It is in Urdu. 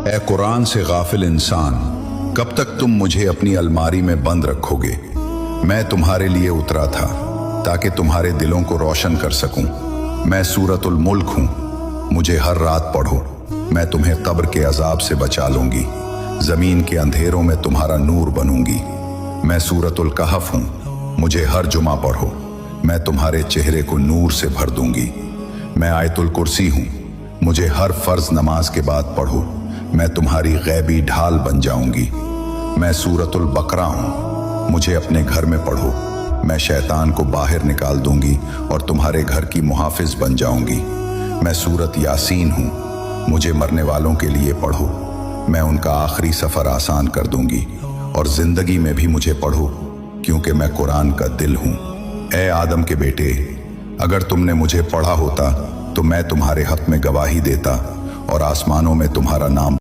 اے قرآن سے غافل انسان، کب تک تم مجھے اپنی الماری میں بند رکھوگے؟ میں تمہارے لیے اترا تھا تاکہ تمہارے دلوں کو روشن کر سکوں۔ میں سورۃ الملک ہوں، مجھے ہر رات پڑھو، میں تمہیں قبر کے عذاب سے بچا لوں گی، زمین کے اندھیروں میں تمہارا نور بنوں گی۔ میں سورۃ الکہف ہوں، مجھے ہر جمعہ پڑھو، میں تمہارے چہرے کو نور سے بھر دوں گی۔ میں آیت الکرسی ہوں، مجھے ہر فرض نماز کے بعد پڑھو، میں تمہاری غیبی ڈھال بن جاؤں گی۔ میں سورۃ البقرہ ہوں، مجھے اپنے گھر میں پڑھو، میں شیطان کو باہر نکال دوں گی اور تمہارے گھر کی محافظ بن جاؤں گی۔ میں سورۃ یاسین ہوں، مجھے مرنے والوں کے لیے پڑھو، میں ان کا آخری سفر آسان کر دوں گی، اور زندگی میں بھی مجھے پڑھو کیونکہ میں قرآن کا دل ہوں۔ اے آدم کے بیٹے، اگر تم نے مجھے پڑھا ہوتا تو میں تمہارے حق میں گواہی دیتا اور آسمانوں میں تمہارا نام